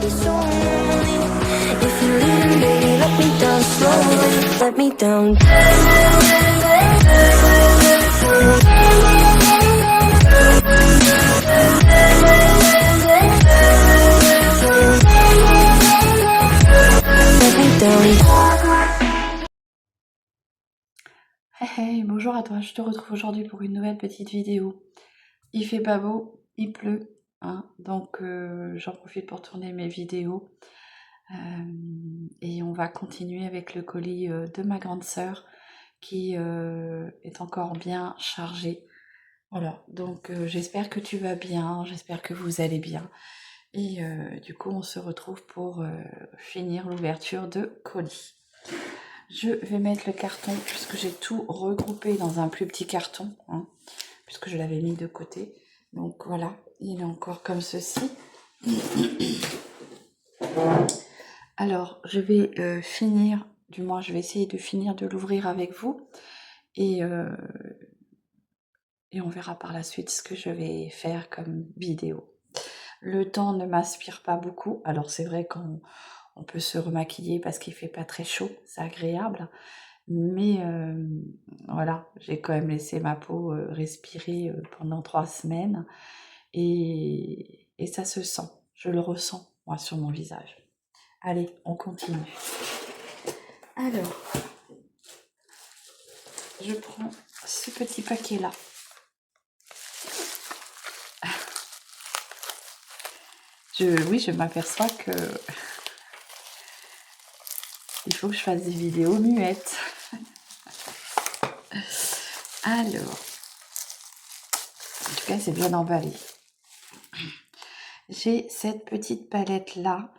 be so lonely. If you're leaving, baby, let me down slowly. Let me down. Let me down. Hey, bonjour à toi, je te retrouve aujourd'hui pour une nouvelle petite vidéo. Il fait pas beau, il pleut, hein, donc j'en profite pour tourner mes vidéos. Et on va continuer avec le colis de ma grande sœur qui est encore bien chargé. Voilà, donc j'espère que tu vas bien, j'espère que vous allez bien. Et du coup, on se retrouve pour finir l'ouverture de colis. Je vais mettre le carton puisque j'ai tout regroupé dans un plus petit carton, hein, puisque je l'avais mis de côté. Donc voilà, il est encore comme ceci. Alors, je vais finir, du moins je vais essayer de finir de l'ouvrir avec vous. Et on verra par la suite ce que je vais faire comme vidéo. Le temps ne m'inspire pas beaucoup. Alors c'est vrai qu'on peut se remaquiller parce qu'il fait pas très chaud, c'est agréable. Mais voilà, j'ai quand même laissé ma peau respirer pendant 3 semaines. Et ça se sent, je le ressens moi sur mon visage. Allez, on continue. Alors, je prends ce petit paquet-là. Oui, je m'aperçois que il faut que je fasse des vidéos muettes. Alors, en tout cas, c'est bien emballé. J'ai cette petite palette-là,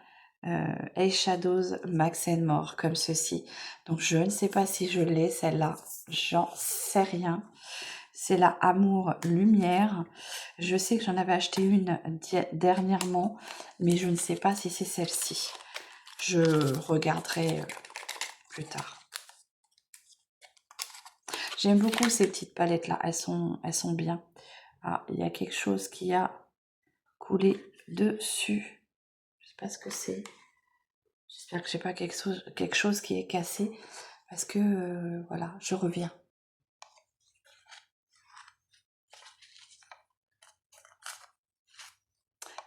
Eyeshadows Max & More, comme ceci. Donc, je ne sais pas si je l'ai, celle-là. J'en sais rien. C'est la Amour Lumière. Je sais que j'en avais acheté une dernièrement, mais je ne sais pas si c'est celle-ci. Je regarderai plus tard. J'aime beaucoup ces petites palettes-là. Elles sont bien. Ah, il y a quelque chose qui a coulé dessus. Je sais pas ce que c'est. J'espère que j'ai pas quelque chose qui est cassé. Parce que, voilà, je reviens.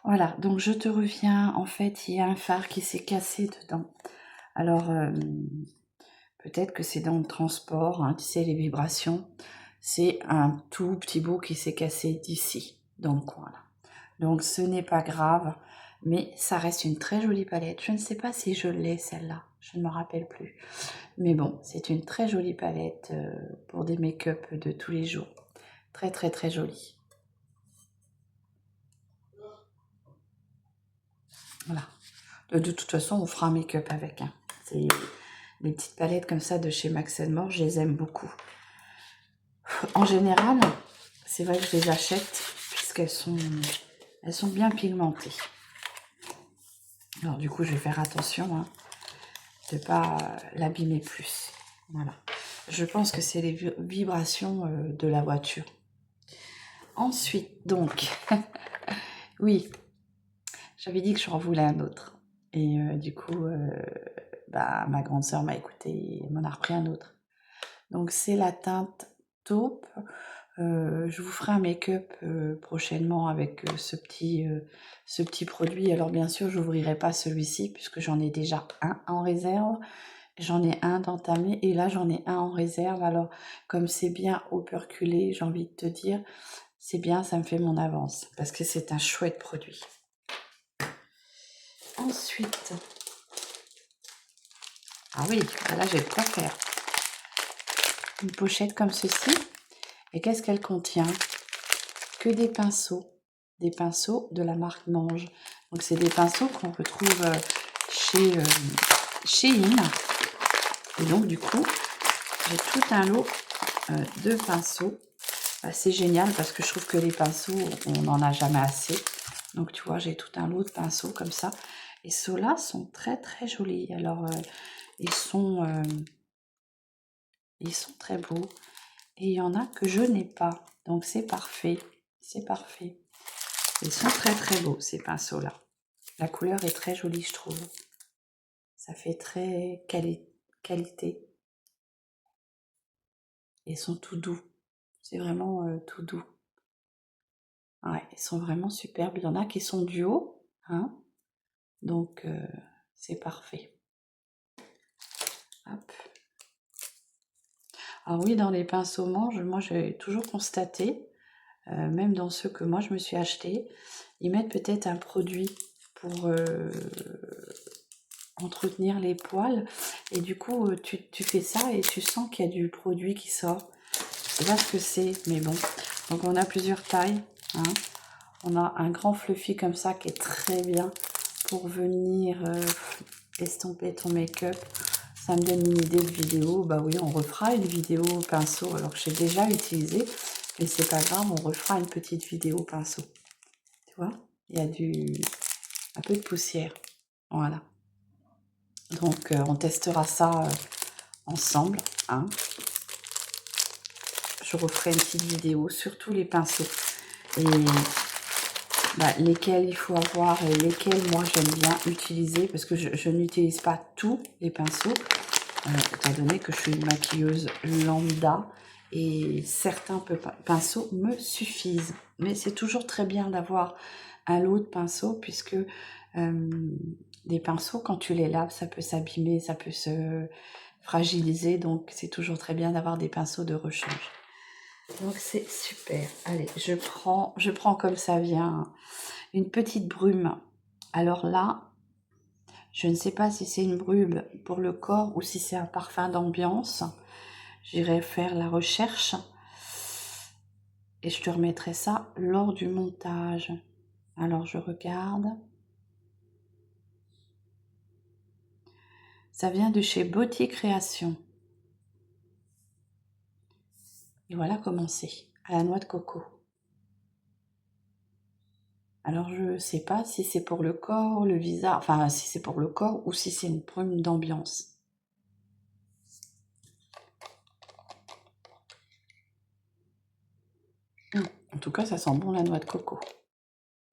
Voilà, donc je te reviens. En fait, il y a un phare qui s'est cassé dedans. Alors, peut-être que c'est dans le transport, hein, tu sais, les vibrations. C'est un tout petit bout qui s'est cassé d'ici. Donc, voilà. Donc, ce n'est pas grave. Mais ça reste une très jolie palette. Je ne sais pas si je l'ai, celle-là. Je ne me rappelle plus. Mais bon, c'est une très jolie palette pour des make-up de tous les jours. Très, très, très jolie. Voilà. De toute façon, on fera un make-up avec. Hein. C'est les petites palettes comme ça de chez Max & More, je les aime beaucoup. En général, c'est vrai que je les achète puisqu'elles sont bien pigmentées. Alors du coup, je vais faire attention hein, de ne pas l'abîmer plus. Voilà. Je pense que c'est les vibrations de la voiture. Ensuite, donc, oui, j'avais dit que je voulais un autre. Et du coup, ma grande sœur m'a écouté et m'en a repris un autre. Donc, c'est la teinte taupe. Je vous ferai un make-up prochainement avec ce petit produit. Alors, bien sûr, je n'ouvrirai pas celui-ci puisque j'en ai déjà un en réserve. J'en ai un d'entamé et là, j'en ai un en réserve. Alors, comme c'est bien operculé, j'ai envie de te dire, c'est bien, ça me fait mon avance parce que c'est un chouette produit. Ensuite, ah oui, là j'ai de quoi faire. Une pochette comme ceci. Et qu'est-ce qu'elle contient? Que des pinceaux de la marque Mange. Donc c'est des pinceaux qu'on retrouve chez Shein. Et donc du coup, j'ai tout un lot de pinceaux. C'est génial parce que je trouve que les pinceaux, on n'en a jamais assez. Donc tu vois, j'ai tout un lot de pinceaux comme ça. Et ceux-là sont très très jolis. Alors, ils sont très beaux. Et il y en a que je n'ai pas. Donc c'est parfait. C'est parfait. Ils sont très très beaux ces pinceaux-là. La couleur est très jolie, je trouve. Ça fait très qualité. Et ils sont tout doux. C'est vraiment tout doux. Ouais, ils sont vraiment superbes. Il y en a qui sont duo, hein. Donc, c'est parfait. Hop. Alors oui, dans les pinceaux manches, moi j'ai toujours constaté, même dans ceux que moi je me suis acheté, ils mettent peut-être un produit pour entretenir les poils. Et du coup, tu fais ça et tu sens qu'il y a du produit qui sort. Je sais pas ce que c'est, mais bon. Donc on a plusieurs tailles, hein. On a un grand fluffy comme ça qui est très bien pour venir estomper ton make-up. Ça me donne une idée de vidéo. Bah oui, on refera une vidéo pinceau alors que j'ai déjà utilisé. Mais c'est pas grave, on refera une petite vidéo pinceau. Tu vois, il y a un peu de poussière. Voilà. Donc on testera ça ensemble, hein. Je referai une petite vidéo sur tous les pinceaux. Et lesquels il faut avoir et lesquels moi j'aime bien utiliser parce que je n'utilise pas tous les pinceaux étant donné que je suis une maquilleuse lambda et certains pinceaux me suffisent, mais c'est toujours très bien d'avoir un lot de pinceaux puisque des pinceaux quand tu les laves ça peut s'abîmer, ça peut se fragiliser, donc c'est toujours très bien d'avoir des pinceaux de rechange. Donc c'est super. Allez, je prends comme ça vient une petite brume. Alors là, je ne sais pas si c'est une brume pour le corps ou si c'est un parfum d'ambiance. J'irai faire la recherche et je te remettrai ça lors du montage. Alors je regarde. Ça vient de chez Beauty Création. Et voilà comment c'est, à la noix de coco. Alors je ne sais pas si c'est pour le corps, le visage, enfin si c'est pour le corps ou si c'est une brume d'ambiance. En tout cas, ça sent bon la noix de coco.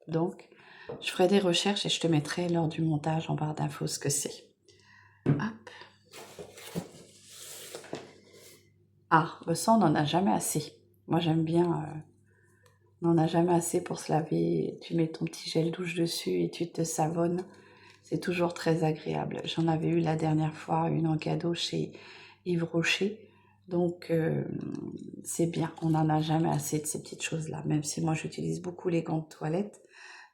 Donc, je ferai des recherches et je te mettrai lors du montage en barre d'infos ce que c'est. Hop. Ah, ça, on n'en a jamais assez. Moi, j'aime bien. On n'en a jamais assez pour se laver. Tu mets ton petit gel douche dessus et tu te savonnes. C'est toujours très agréable. J'en avais eu la dernière fois une en cadeau chez Yves Rocher. Donc, c'est bien. On n'en a jamais assez de ces petites choses-là. Même si moi, j'utilise beaucoup les gants de toilette.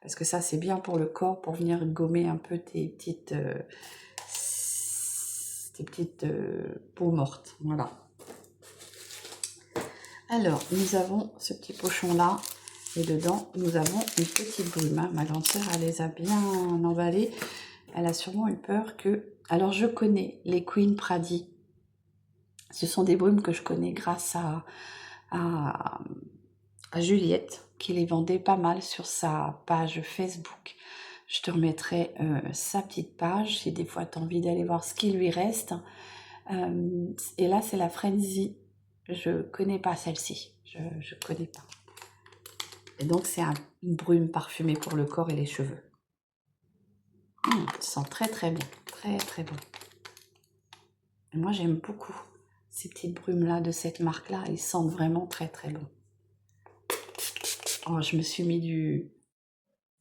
Parce que ça, c'est bien pour le corps, pour venir gommer un peu tes petites peaux mortes. Voilà. Alors, nous avons ce petit pochon-là. Et dedans, nous avons une petite brume. Ma grande sœur, elle les a bien emballées. Elle a sûrement eu peur que... Alors, je connais les Queen Pradi. Ce sont des brumes que je connais grâce à Juliette, qui les vendait pas mal sur sa page Facebook. Je te remettrai sa petite page si des fois tu as envie d'aller voir ce qui lui reste. Et là, c'est la Frenzy. Je connais pas celle-ci. Je connais pas. Et donc, c'est une brume parfumée pour le corps et les cheveux. Ça sent très très bien. Très très bon. Et moi, j'aime beaucoup ces petites brumes-là de cette marque-là. Ils sentent vraiment très très bon. Oh, je me suis mis du...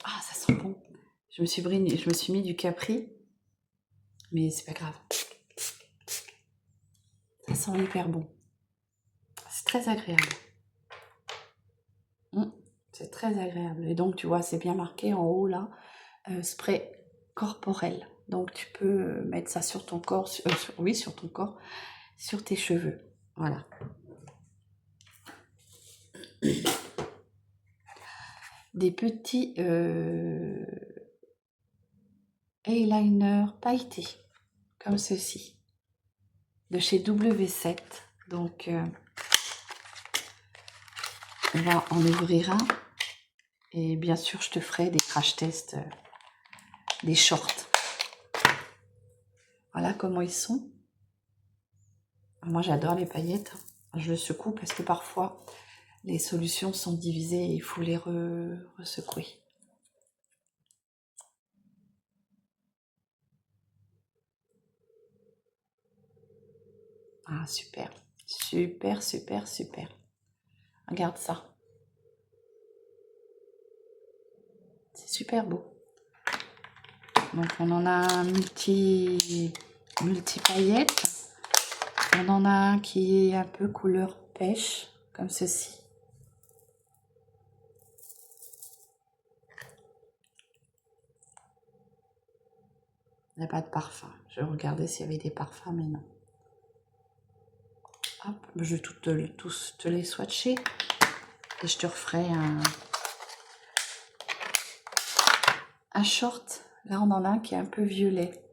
Ah, ça sent bon. Je me suis mis du Capri. Mais c'est pas grave. Ça sent hyper bon. C'est très agréable. C'est très agréable. Et donc, tu vois, c'est bien marqué en haut, là, spray corporel. Donc, tu peux mettre ça sur ton corps, sur ton corps, sur tes cheveux. Voilà. Des petits eyeliner pailletés, comme ceci, de chez W7. Donc, on va en ouvrir un. Et bien sûr, je te ferai des crash tests, des shorts. Voilà comment ils sont. Moi, j'adore les paillettes. Je le secoue parce que parfois, les solutions sont divisées et il faut les resecouer. Ah, super. Super, super, super. Regarde ça. C'est super beau. Donc, on en a un multi-paillettes. On en a un qui est un peu couleur pêche, comme ceci. Il n'y a pas de parfum. Je regardais s'il y avait des parfums, mais non. Hop, je vais tous te les swatcher. Et je te referai un short. Là, on en a un qui est un peu violet.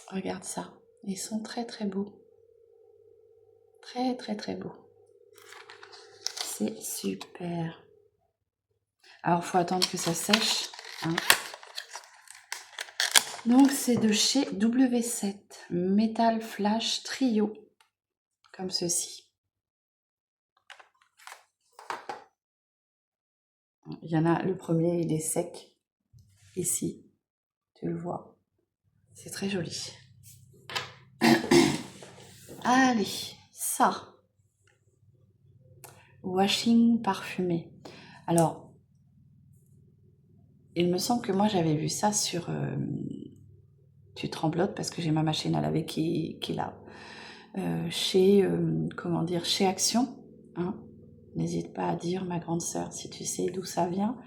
Regarde ça. Ils sont très très beaux. Très très très beaux. C'est super. Alors, faut attendre que ça sèche. Hein. Donc, c'est de chez W7. Metal Flash Trio. Comme ceci. Il y en a, le premier, il est sec. Ici. Tu le vois. C'est très joli. Allez, ça. Washing parfumé. Alors, il me semble que moi j'avais vu ça sur tu tremblotes parce que j'ai ma machine à laver qui lave. Chez comment dire, chez Action. Hein. N'hésite pas à dire, ma grande sœur, si tu sais d'où ça vient.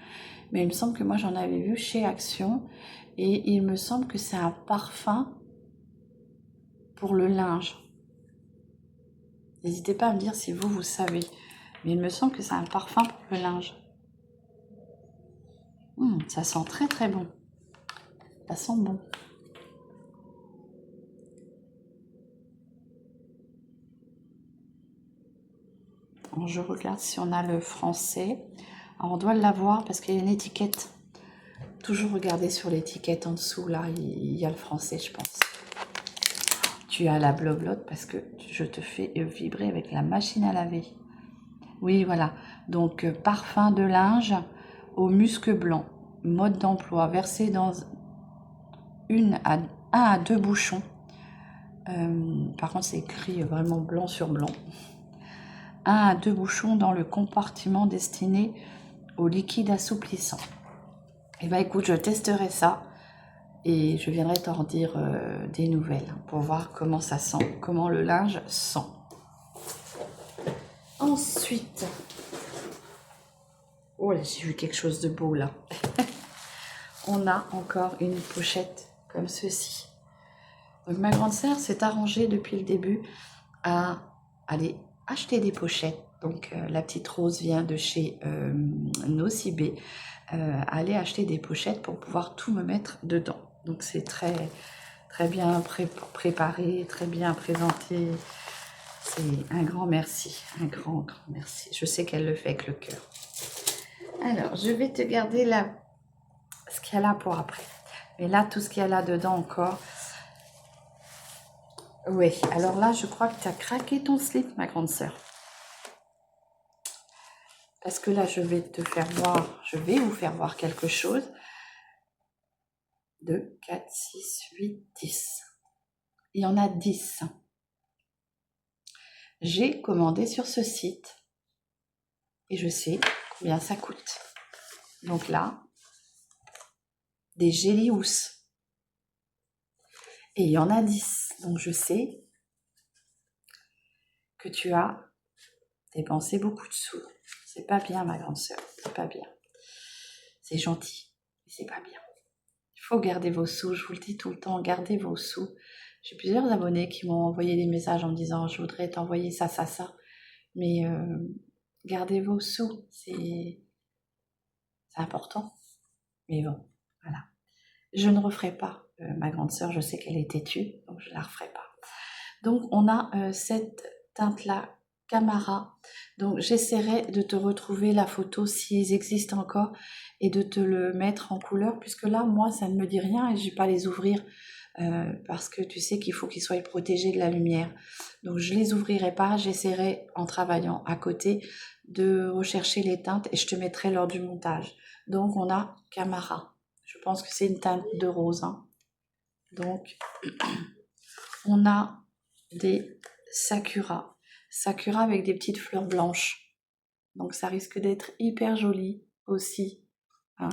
Mais il me semble que moi j'en avais vu chez Action et il me semble que c'est un parfum pour le linge. N'hésitez pas à me dire si vous savez. Mais il me semble que c'est un parfum pour le linge. Ça sent très très bon. Ça sent bon. Alors, je regarde si on a le français. Alors, on doit l'avoir parce qu'il y a une étiquette. Toujours regarder sur l'étiquette en dessous. Là, il y a le français, je pense. Tu as la bloglotte parce que je te fais vibrer avec la machine à laver. Oui, voilà. Donc, parfum de linge au musc blanc. Mode d'emploi. Versé dans 1 à 2 bouchons. Par contre, c'est écrit vraiment blanc sur blanc. 1 à 2 bouchons dans le compartiment destiné au liquide assouplissant. Et bah écoute, je testerai ça et je viendrai t'en dire des nouvelles pour voir comment ça sent, comment le linge sent. Ensuite, oh là, j'ai vu quelque chose de beau là. On a encore une pochette comme ceci. Donc ma grande sœur s'est arrangée depuis le début à aller acheter des pochettes. Donc la petite Rose vient de chez Nocibé. Aller acheter des pochettes pour pouvoir tout me mettre dedans. Donc c'est très très bien préparé, très bien présenté. C'est un grand merci, un grand merci. Je sais qu'elle le fait avec le cœur. Alors, je vais te garder ce qu'il y a là pour après. Mais là, tout ce qu'il y a là dedans encore. Oui, alors là, je crois que tu as craqué ton slip, ma grande sœur. Parce que là, je vais vous faire voir quelque chose. 2, 4, 6, 8, 10. Il y en a 10. J'ai commandé sur ce site et je sais combien ça coûte. Donc là, des Jelly House. Et il y en a 10. Donc je sais que tu as dépensé beaucoup de sous. C'est pas bien, ma grande sœur. C'est pas bien. C'est gentil, mais c'est pas bien. Il faut garder vos sous. Je vous le dis tout le temps, gardez vos sous. J'ai plusieurs abonnés qui m'ont envoyé des messages en me disant « Je voudrais t'envoyer ça, ça, ça. » Mais gardez vos sous. C'est important. Mais bon, voilà. Je ne referai pas. Ma grande sœur, je sais qu'elle est têtue, donc je ne la referai pas. Donc, on a cette teinte-là, Camara. Donc, j'essaierai de te retrouver la photo s'ils existent encore et de te le mettre en couleur, puisque là, moi, ça ne me dit rien et je ne vais pas les ouvrir parce que tu sais qu'il faut qu'ils soient protégés de la lumière. Donc je les ouvrirai pas, j'essaierai en travaillant à côté de rechercher les teintes et je te mettrai lors du montage. Donc on a Camara, je pense que c'est une teinte de rose, hein. Donc on a des Sakura, Sakura avec des petites fleurs blanches. Donc ça risque d'être hyper joli aussi, hein.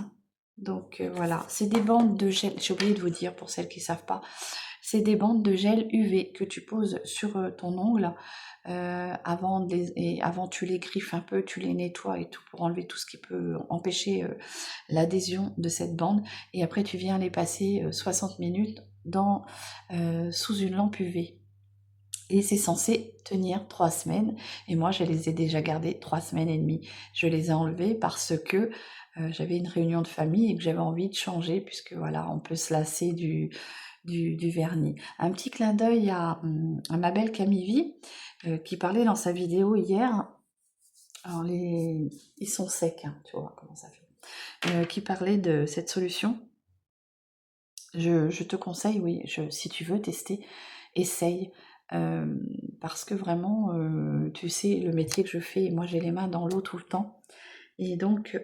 Donc voilà, c'est des bandes de gel, j'ai oublié de vous dire pour celles qui ne savent pas, c'est des bandes de gel UV que tu poses sur ton ongle avant tu les griffes un peu, tu les nettoies et tout pour enlever tout ce qui peut empêcher l'adhésion de cette bande et après tu viens les passer 60 minutes sous une lampe UV. Et c'est censé tenir 3 semaines. Et moi, je les ai déjà gardés 3 semaines et demie. Je les ai enlevés parce que j'avais une réunion de famille et que j'avais envie de changer, puisque voilà, on peut se lasser du vernis. Un petit clin d'œil à ma belle Camille V, qui parlait dans sa vidéo hier. Alors, ils sont secs, hein, tu vois comment ça fait. Qui parlait de cette solution. Je te conseille, oui, si tu veux tester, essaye. Parce que vraiment, tu sais, le métier que je fais, moi j'ai les mains dans l'eau tout le temps. Et donc,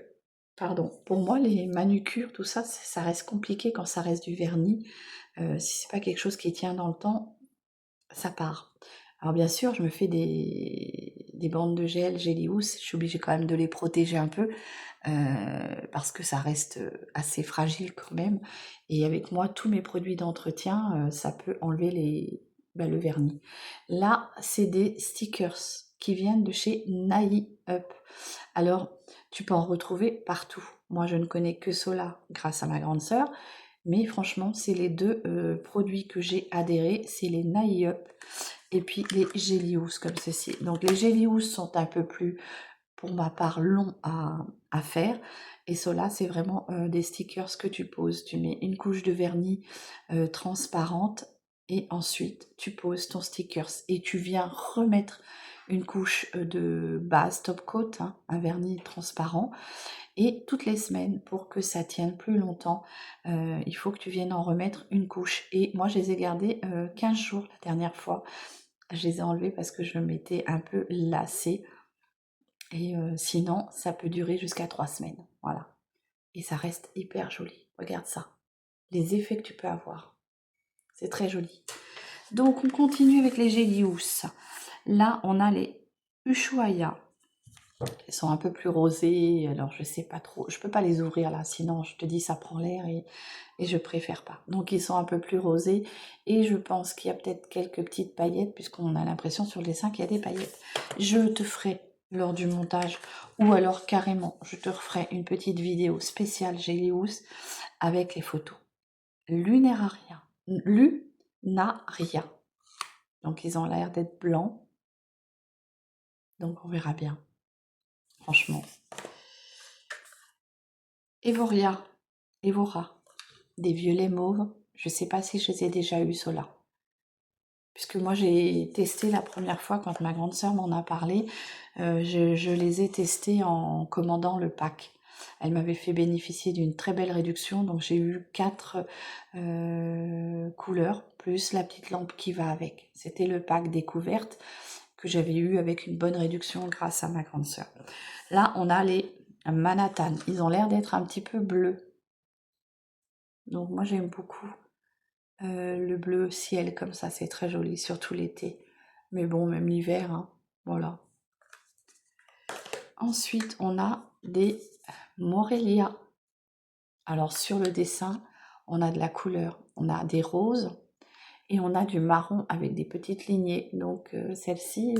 pardon, pour moi, les manucures, tout ça, ça reste compliqué quand ça reste du vernis. Si c'est pas quelque chose qui tient dans le temps, ça part. Alors bien sûr, je me fais des bandes de gel, Gélious, je suis obligée quand même de les protéger un peu, parce que ça reste assez fragile quand même. Et avec moi, tous mes produits d'entretien, ça peut enlever le vernis. Là, c'est des stickers qui viennent de chez Nai Up. Alors, tu peux en retrouver partout. Moi, je ne connais que cela grâce à ma grande sœur. Mais franchement, c'est les deux produits que j'ai adhérés, c'est les Nai Up et puis les Gélious comme ceci. Donc les Gélious sont un peu plus, pour ma part, longs à faire. Et cela, c'est vraiment des stickers que tu poses. Tu mets une couche de vernis transparente et ensuite tu poses ton stickers et tu viens remettre une couche de base top coat, hein, un vernis transparent. Et toutes les semaines, pour que ça tienne plus longtemps, il faut que tu viennes en remettre une couche. Et moi, je les ai gardés 15 jours la dernière fois. Je les ai enlevés parce que je m'étais un peu lassée. Et sinon, ça peut durer jusqu'à 3 semaines. Voilà. Et ça reste hyper joli. Regarde ça. Les effets que tu peux avoir. C'est très joli. Donc, on continue avec les Gélious. Là, on a les Ushuaïa. Ils sont un peu plus rosés, alors je sais pas trop, je peux pas les ouvrir là, sinon je te dis ça prend l'air et je préfère pas. Donc ils sont un peu plus rosés et je pense qu'il y a peut-être quelques petites paillettes puisqu'on a l'impression sur le dessin qu'il y a des paillettes. Je te ferai lors du montage ou alors carrément je te referai une petite vidéo spéciale Gélious avec les photos. Lunaria. Donc ils ont l'air d'être blancs. Donc on verra bien. Franchement. Evora, des violets mauves. Je ne sais pas si je les ai déjà eu ceux-là. Puisque moi j'ai testé la première fois quand ma grande sœur m'en a parlé. Je les ai testés en commandant le pack. Elle m'avait fait bénéficier d'une très belle réduction. Donc j'ai eu 4 couleurs plus la petite lampe qui va avec. C'était le pack découverte que j'avais eu avec une bonne réduction grâce à ma grande sœur. Là on a les Manhattan, ils ont l'air d'être un petit peu bleus. Donc moi j'aime beaucoup le bleu ciel comme ça, c'est très joli, surtout l'été. Mais bon, même l'hiver, hein, voilà. Ensuite, on a des Morelia. Alors sur le dessin, on a de la couleur, on a des roses et on a du marron avec des petites lignées. Donc celle-ci,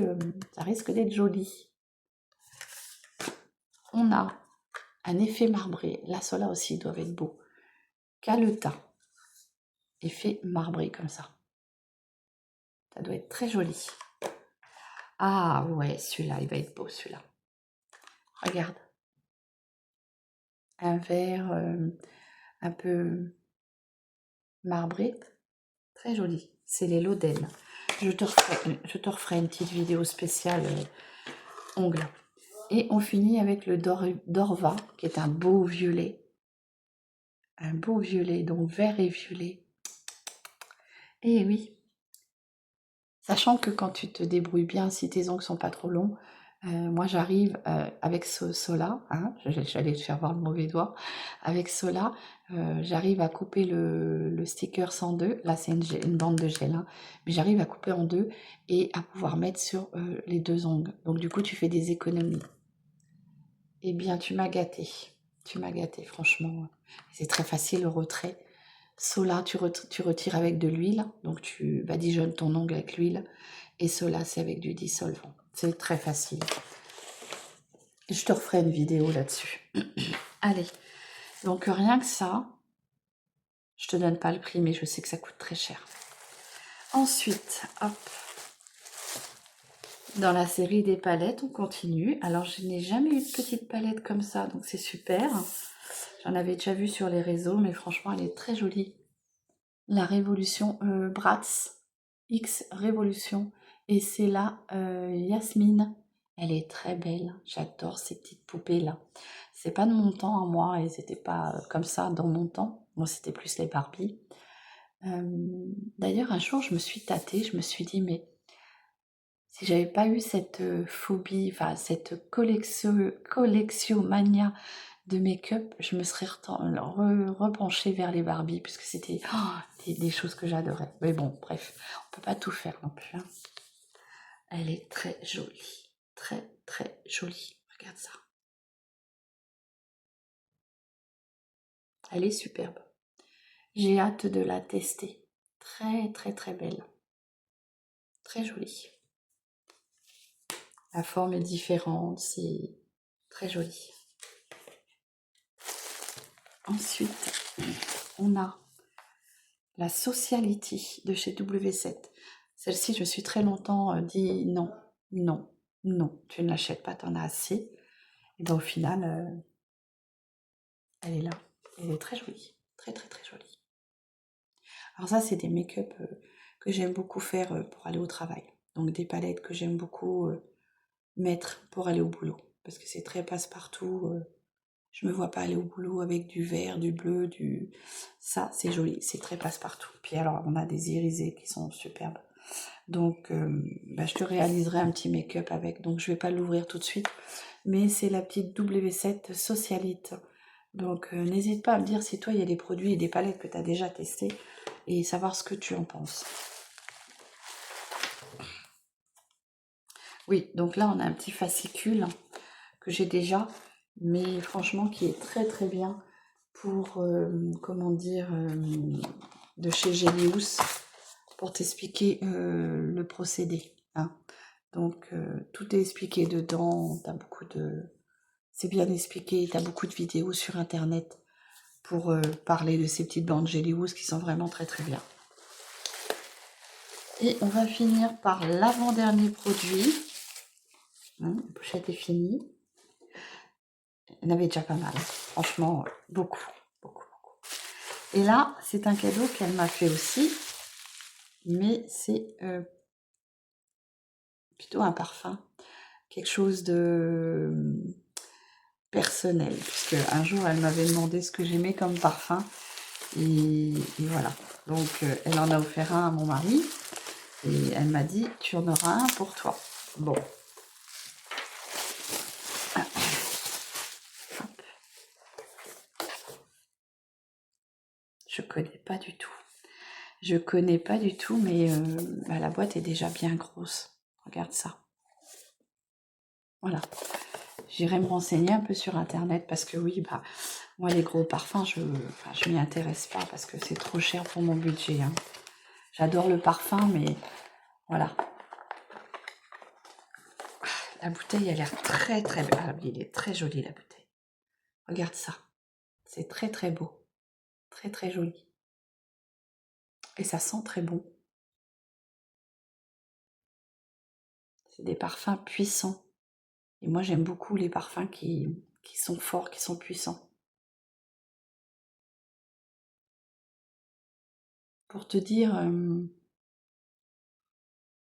ça risque d'être joli. On a un effet marbré. Là, ceux-là aussi doivent être beaux. Caleta. Effet marbré comme ça. Ça doit être très joli. Ah ouais, celui-là, il va être beau celui-là. Regarde. Un vert un peu marbré. Très joli. C'est les Loden. Je te referai une petite vidéo spéciale ongles. Et on finit avec le Dorva, qui est un beau violet. Un beau violet, donc vert et violet. Et oui, sachant que quand tu te débrouilles bien, si tes ongles sont pas trop longs, moi j'arrive avec Sola, hein, j'allais te faire voir le mauvais doigt, avec Sola, j'arrive à couper le sticker en deux, là c'est une bande de gel, hein, mais j'arrive à couper en deux et à pouvoir mettre sur les deux ongles. Donc du coup tu fais des économies. Eh bien tu m'as gâté franchement. C'est très facile le retrait. Sola, tu retires avec de l'huile, donc tu badigeonnes ton ongle avec l'huile. Et Sola, c'est avec du dissolvant. C'est très facile. Je te referai une vidéo là-dessus. Allez, donc rien que ça, je te donne pas le prix, mais je sais que ça coûte très cher. Ensuite, hop, dans la série des palettes, on continue. Alors, je n'ai jamais eu de petite palette comme ça, donc c'est super. J'en avais déjà vu sur les réseaux, mais franchement, elle est très jolie. La Révolution Bratz X Révolution. Et c'est la Yasmine. Elle est très belle. J'adore ces petites poupées-là. C'est pas de mon temps à moi, et c'était pas comme ça dans mon temps. Moi, c'était plus les Barbie. D'ailleurs, un jour, je me suis tâtée. Je me suis dit, mais si j'avais pas eu cette phobie, enfin, cette collectiomania de make-up, je me serais repenchée vers les Barbie, puisque c'était des choses que j'adorais. Mais bon, bref, on peut pas tout faire non plus, hein. Elle est très jolie, très très jolie. Regarde ça. Elle est superbe. J'ai hâte de la tester. Très très très belle. Très jolie. La forme est différente, c'est très joli. Ensuite, on a la Sociality de chez W7. Celle-ci, je me suis très longtemps dit non, non, non, tu ne l'achètes pas, t'en as assez. Et bien au final, elle est là. Elle est très jolie, très très très jolie. Alors ça, c'est des make-up que j'aime beaucoup faire pour aller au travail. Donc des palettes que j'aime beaucoup mettre pour aller au boulot. Parce que c'est très passe-partout. Je me vois pas aller au boulot avec du vert, du bleu, du... Ça, c'est joli, c'est très passe-partout. Puis alors, on a des irisés qui sont superbes. Donc, je te réaliserai un petit make-up avec. Donc, je vais pas l'ouvrir tout de suite. Mais c'est la petite W7 Socialite. Donc, n'hésite pas à me dire si toi, il y a des produits et des palettes que tu as déjà testés et savoir ce que tu en penses. Oui, donc là, on a un petit fascicule que j'ai déjà, mais franchement, qui est très très bien pour, comment dire, de chez Gélius, pour t'expliquer le procédé, hein. Donc, tout est expliqué dedans, t'as beaucoup de... C'est bien expliqué, t'as beaucoup de vidéos sur Internet pour parler de ces petites bandes Gélius qui sont vraiment très très bien. Et on va finir par l'avant-dernier produit. Hein, la pochette est finie. Il y en avait déjà pas mal. Franchement, beaucoup, beaucoup, beaucoup. Et là, c'est un cadeau qu'elle m'a fait aussi. Mais c'est plutôt un parfum. Quelque chose de personnel. Puisque un jour, elle m'avait demandé ce que j'aimais comme parfum. Et voilà. Donc, elle en a offert un à mon mari. Et elle m'a dit, tu en auras un pour toi. Bon. Je connais pas du tout. Je connais pas du tout, mais la boîte est déjà bien grosse. Regarde ça. Voilà. J'irai me renseigner un peu sur Internet parce que oui, moi les gros parfums, je m'y intéresse pas parce que c'est trop cher pour mon budget, hein. J'adore le parfum, mais voilà. La bouteille a l'air très très belle. Ah, il est très joli la bouteille. Regarde ça. C'est très très beau. Très très joli. Et ça sent très bon. C'est des parfums puissants. Et moi j'aime beaucoup les parfums qui sont forts, qui sont puissants. Pour te dire,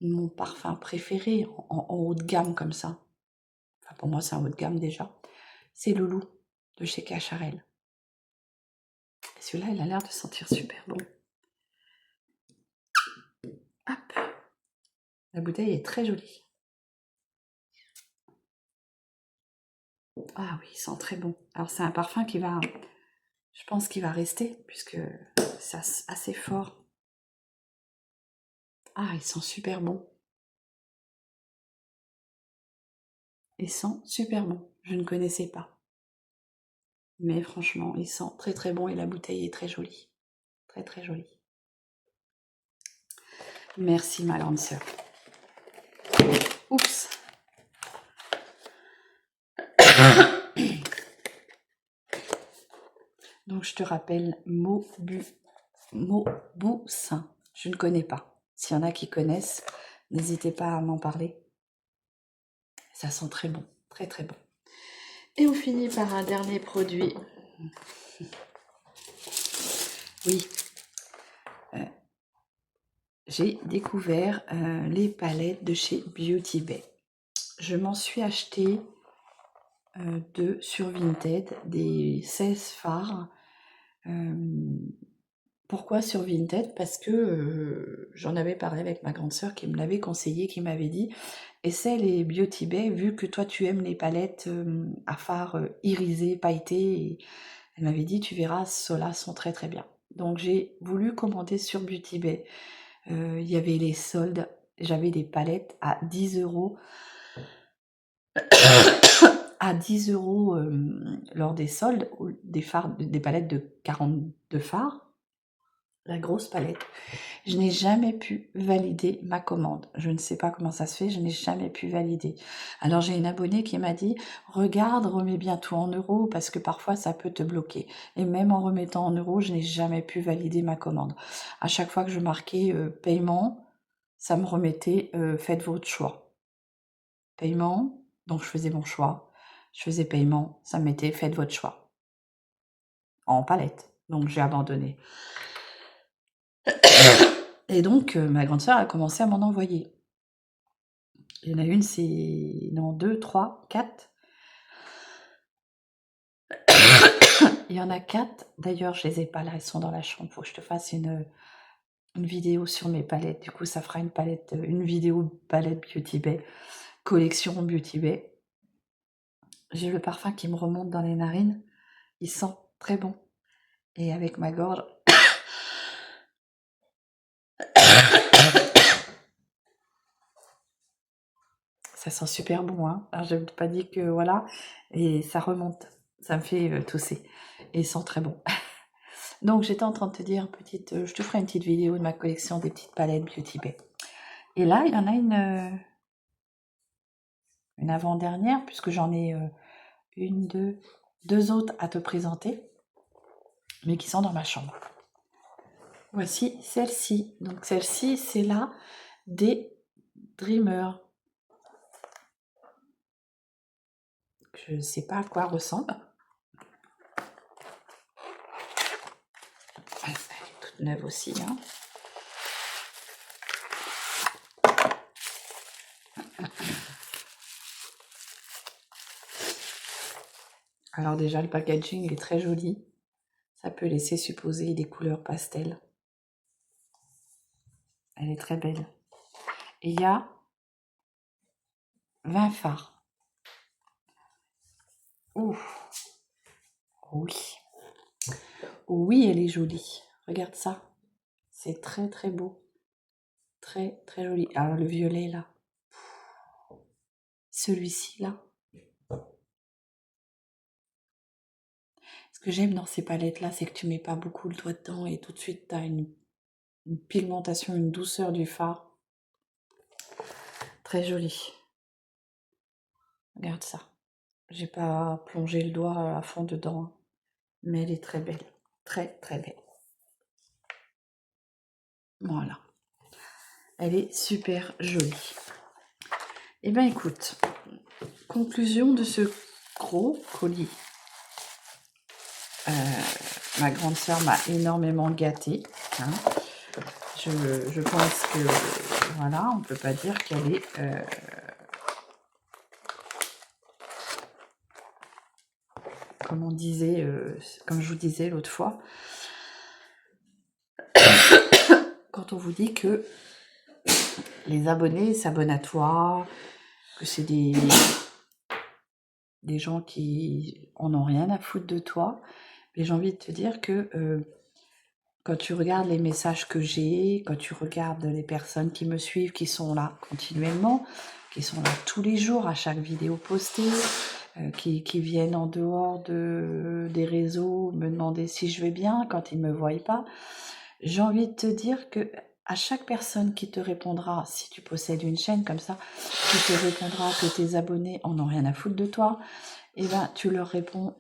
mon parfum préféré en haut de gamme comme ça, enfin pour moi c'est un haut de gamme déjà, c'est Loulou de chez Cacharel. Et celui-là, il a l'air de sentir super bon. Hop. La bouteille est très jolie. Ah oui, il sent très bon. Alors c'est un parfum qui va, je pense qu'il va rester, puisque c'est assez fort. Ah, il sent super bon. Il sent super bon. Je ne connaissais pas. Mais franchement, il sent très très bon et la bouteille est très jolie. Très très jolie. Merci ma grande sœur. Oups. Donc je te rappelle Mauboussin. Je ne connais pas. S'il y en a qui connaissent, n'hésitez pas à m'en parler. Ça sent très bon, très très bon. Et on finit par un dernier produit. Oui. J'ai découvert les palettes de chez Beauty Bay. Je m'en suis acheté 2 sur Vinted, des 16 fards. Pourquoi sur Vinted? Parce que j'en avais parlé avec ma grande sœur qui me l'avait conseillé, qui m'avait dit essaie les Beauty Bay, vu que toi tu aimes les palettes à fards irisés, pailletés. Et elle m'avait dit tu verras, ceux-là sont très très bien. Donc j'ai voulu commander sur Beauty Bay. Il y avait les soldes, j'avais des palettes à 10 €. À 10 € lors des soldes, des palettes de 42 fards, la grosse palette. Je n'ai jamais pu valider ma commande. Je ne sais pas comment ça se fait, je n'ai jamais pu valider. Alors j'ai une abonnée qui m'a dit regarde, remets bien tout en euros parce que parfois ça peut te bloquer. Et même en remettant en euros, je n'ai jamais pu valider ma commande. À chaque fois que je marquais paiement, ça me remettait faites votre choix. Paiement, donc je faisais mon choix. Je faisais paiement, ça me mettait faites votre choix. En palette. Donc j'ai abandonné. Et donc ma grande sœur a commencé à m'en envoyer. Il y en a une, c'est. Non, 2, 3, 4. Il y en a 4. D'ailleurs, je les ai pas là, elles sont dans la chambre. Faut que je te fasse une vidéo sur mes palettes. Du coup, ça fera une vidéo palette Beauty Bay. Collection Beauty Bay. J'ai le parfum qui me remonte dans les narines. Il sent très bon. Et avec ma gorge. Ça sent super bon, hein. Alors, je n'ai pas dit que voilà. Et ça remonte. Ça me fait tousser. Et il sent très bon. Donc, j'étais en train de te dire, je te ferai une petite vidéo de ma collection des petites palettes Beauty Bay. Et là, il y en a une avant-dernière, puisque j'en ai deux autres à te présenter, mais qui sont dans ma chambre. Voici celle-ci. Donc, celle-ci, c'est là des Dreamers. Je ne sais pas à quoi elle ressemble. Elle est toute neuve aussi, hein. Alors déjà, le packaging est très joli. Ça peut laisser supposer des couleurs pastel. Elle est très belle. Et il y a 20 fards. Ouh. Oui. Oui, elle est jolie. Regarde ça. C'est très très beau. Très très joli. Alors le violet là. Celui-ci là. Ce que j'aime dans ces palettes là, c'est que tu mets pas beaucoup le doigt dedans et tout de suite tu as une pigmentation, une douceur du fard. Très joli. Regarde ça. J'ai pas plongé le doigt à fond dedans, hein, mais elle est très belle. Très très belle. Voilà. Elle est super jolie. Eh bien écoute, conclusion de ce gros colis. Ma grande sœur m'a énormément gâtée. Hein. Je pense que, voilà, on ne peut pas dire qu'elle est... comme on disait, comme je vous disais l'autre fois, quand on vous dit que les abonnés s'abonnent à toi, que c'est des gens qui en ont rien à foutre de toi. Mais j'ai envie de te dire que quand tu regardes les messages que j'ai, quand tu regardes les personnes qui me suivent, qui sont là continuellement, qui sont là tous les jours à chaque vidéo postée, qui viennent en dehors des réseaux me demander si je vais bien quand ils ne me voient pas, j'ai envie de te dire que à chaque personne qui te répondra, si tu possèdes une chaîne comme ça, qui te répondra que tes abonnés en ont rien à foutre de toi, et ben tu leur réponds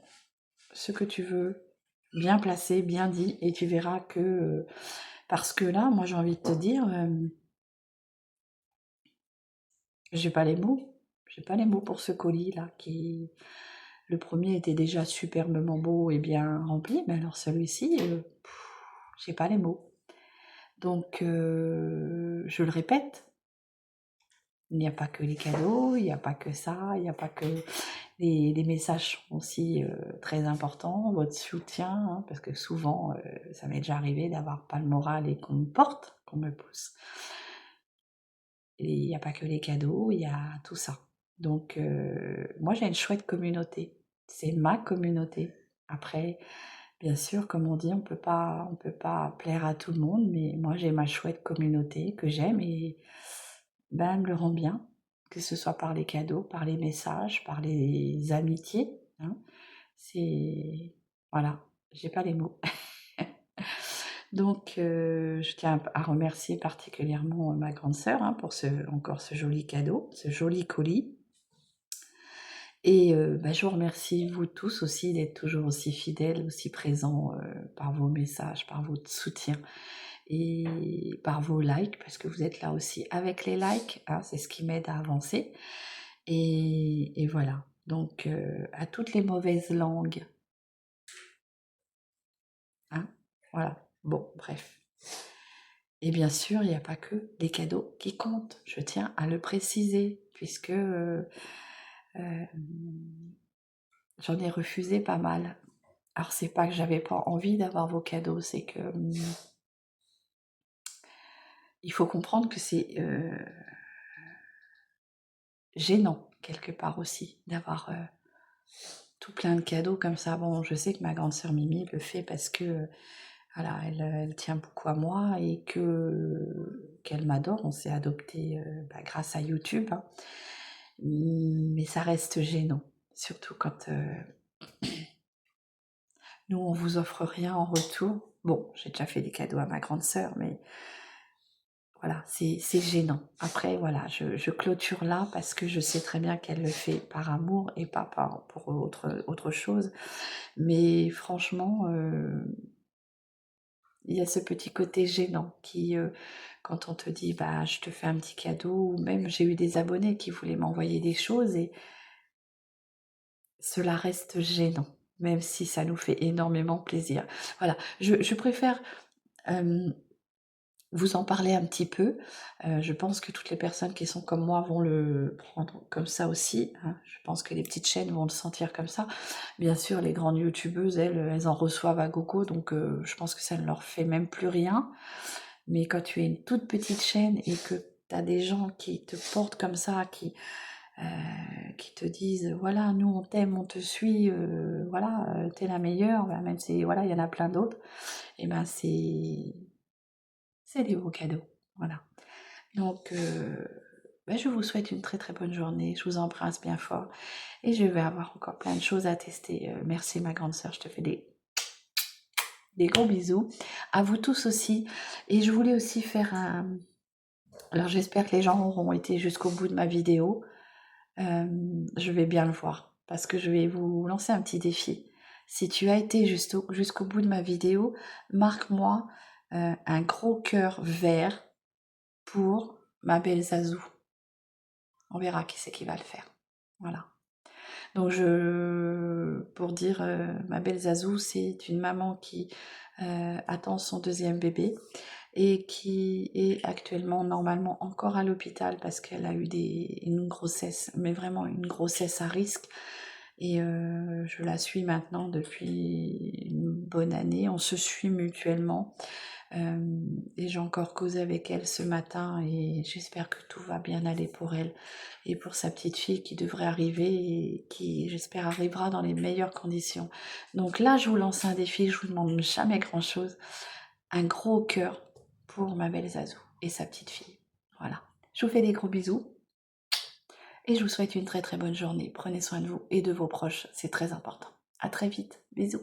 ce que tu veux, bien placé, bien dit, et tu verras que parce que là, moi j'ai envie de te dire, j'ai pas les mots, j'ai pas les mots pour ce colis là qui le premier était déjà superbement beau et bien rempli, mais alors celui-ci, j'ai pas les mots. Donc je le répète, il n'y a pas que les cadeaux, il n'y a pas que ça, il n'y a pas que les messages sont aussi très importants, votre soutien, hein, parce que souvent, ça m'est déjà arrivé d'avoir pas le moral et qu'on me porte, qu'on me pousse. Et il n'y a pas que les cadeaux, il y a tout ça. Donc moi j'ai une chouette communauté, c'est ma communauté. Après, bien sûr, comme on dit, on peut pas plaire à tout le monde, mais moi j'ai ma chouette communauté que j'aime et ben, elle me le rend bien, que ce soit par les cadeaux, par les messages, par les amitiés, hein. C'est voilà, j'ai pas les mots. Donc je tiens à remercier particulièrement ma grande sœur, hein, pour encore ce joli cadeau, ce joli colis. Et bah, je vous remercie vous tous aussi d'être toujours aussi fidèles, aussi présents, par vos messages, par votre soutien et par vos likes, parce que vous êtes là aussi avec les likes, hein, c'est ce qui m'aide à avancer. Et voilà. Donc à toutes les mauvaises langues, hein, voilà. Bon, bref. Et bien sûr, il n'y a pas que les cadeaux qui comptent, je tiens à le préciser, puisque j'en ai refusé pas mal. Alors c'est pas que j'avais pas envie d'avoir vos cadeaux, c'est que il faut comprendre que c'est gênant quelque part aussi d'avoir tout plein de cadeaux comme ça. Bon, je sais que ma grande sœur Mimi le fait parce que voilà, elle tient beaucoup à moi et qu'elle m'adore. On s'est adopté grâce à YouTube, hein. Mais ça reste gênant, surtout quand nous on vous offre rien en retour. Bon, j'ai déjà fait des cadeaux à ma grande sœur, mais voilà, c'est gênant. Après, voilà, je clôture là parce que je sais très bien qu'elle le fait par amour et pas pour autre chose. Mais franchement, il y a ce petit côté gênant qui, quand on te dit, bah, je te fais un petit cadeau, ou même j'ai eu des abonnés qui voulaient m'envoyer des choses et cela reste gênant, même si ça nous fait énormément plaisir. Voilà, je préfère vous en parler un petit peu. Je pense que toutes les personnes qui sont comme moi vont le prendre comme ça aussi, hein. Je pense que les petites chaînes vont le sentir comme ça. Bien sûr, les grandes youtubeuses, elles en reçoivent à gogo, donc je pense que ça ne leur fait même plus rien. Mais quand tu es une toute petite chaîne et que tu as des gens qui te portent comme ça, qui te disent voilà, nous on t'aime, on te suit, voilà, t'es la meilleure, bah, même si voilà, il y en a plein d'autres, et ben c'est des beaux cadeaux. Voilà. Donc, je vous souhaite une très très bonne journée. Je vous embrasse bien fort. Et je vais avoir encore plein de choses à tester. Merci ma grande sœur, je te fais des gros bisous. À vous tous aussi. Et je voulais aussi faire un... Alors j'espère que les gens auront été jusqu'au bout de ma vidéo. Je vais bien le voir. Parce que je vais vous lancer un petit défi. Si tu as été jusqu'au bout de ma vidéo, marque-moi un gros cœur vert pour ma belle Zazou. On verra qui c'est qui va le faire. Voilà. Donc pour dire, ma belle Zazou, c'est une maman qui attend son deuxième bébé et qui est actuellement normalement encore à l'hôpital parce qu'elle a eu une grossesse, mais vraiment une grossesse à risque. Et je la suis maintenant depuis une bonne année. On se suit mutuellement. Et j'ai encore causé avec elle ce matin et j'espère que tout va bien aller pour elle et pour sa petite fille qui devrait arriver et qui, j'espère, arrivera dans les meilleures conditions. Donc là, je vous lance un défi, je vous demande jamais grand-chose. Un gros cœur pour ma belle Zazou et sa petite fille. Voilà. Je vous fais des gros bisous et je vous souhaite une très très bonne journée. Prenez soin de vous et de vos proches, c'est très important. À très vite. Bisous.